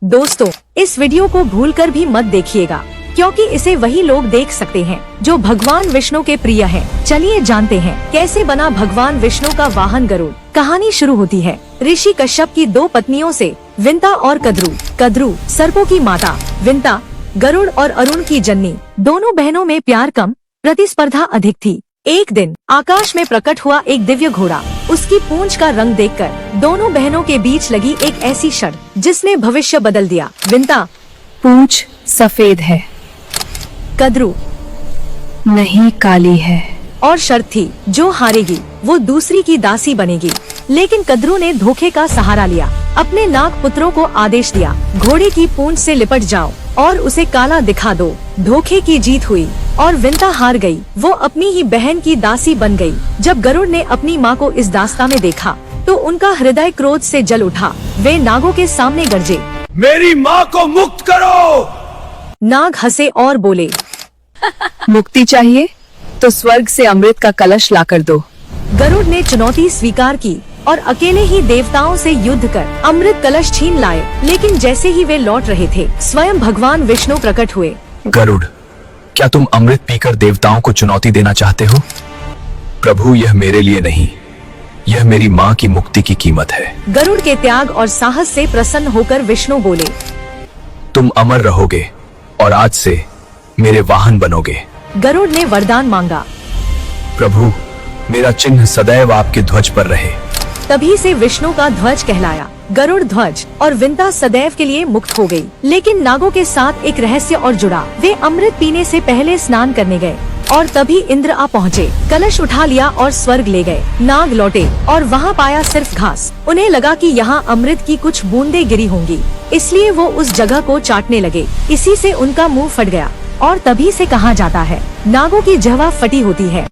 दोस्तों, इस वीडियो को भूलकर भी मत देखिएगा, क्योंकि इसे वही लोग देख सकते हैं जो भगवान विष्णु के प्रिय हैं। चलिए जानते हैं कैसे बना भगवान विष्णु का वाहन गरुड़। कहानी शुरू होती है ऋषि कश्यप की दो पत्नियों से, विंता और कद्रू। कद्रू सर्पों की माता, विंता गरुड़ और अरुण की जननी। दोनों बहनों में प्यार कम, प्रतिस्पर्धा अधिक थी। एक दिन आकाश में प्रकट हुआ एक दिव्य घोड़ा। उसकी पूंछ का रंग देखकर दोनों बहनों के बीच लगी एक ऐसी शर्त जिसने भविष्य बदल दिया। विंता, पूंछ सफेद है। कद्रू, नहीं, काली है। और शर्त थी जो हारेगी वो दूसरी की दासी बनेगी। लेकिन कद्रू ने धोखे का सहारा लिया। अपने नाग पुत्रों को आदेश दिया, घोड़े की पूंछ से लिपट जाओ और उसे काला दिखा दो। धोखे की जीत हुई और विंता हार गई। वो अपनी ही बहन की दासी बन गई। जब गरुड़ ने अपनी माँ को इस दास्तां में देखा तो उनका हृदय क्रोध से जल उठा। वे नागों के सामने गरजे, मेरी माँ को मुक्त करो। नाग हंसे और बोले, मुक्ति चाहिए तो स्वर्ग से अमृत का कलश लाकर दो। गरुड़ ने चुनौती स्वीकार की और अकेले ही देवताओं से युद्ध कर अमृत कलश छीन लाए। लेकिन जैसे ही वे लौट रहे थे, स्वयं भगवान विष्णु प्रकट हुए। गरुड़, क्या तुम अमृत पीकर देवताओं को चुनौती देना चाहते हो? प्रभु, यह मेरे लिए नहीं, यह मेरी माँ की मुक्ति की कीमत है। गरुड़ के त्याग और साहस से प्रसन्न होकर विष्णु बोले, तुम अमर रहोगे और आज से मेरे वाहन बनोगे। गरुड़ ने वरदान मांगा, प्रभु, मेरा चिन्ह सदैव आपके ध्वज पर रहे। तभी से विष्णु का ध्वज कहलाया गरुड़ ध्वज। और विंता सदैव के लिए मुक्त हो गई। लेकिन नागों के साथ एक रहस्य और जुड़ा। वे अमृत पीने से पहले स्नान करने गए और तभी इंद्र आ पहुँचे। कलश उठा लिया और स्वर्ग ले गए। नाग लौटे और वहाँ पाया सिर्फ घास। उन्हें लगा कि यहाँ अमृत की कुछ बूंदें गिरी होंगी, इसलिए वो उस जगह को चाटने लगे। इसी से उनका मुंह फट गया और तभी से कहा जाता है, नागों की जहवा फटी होती है।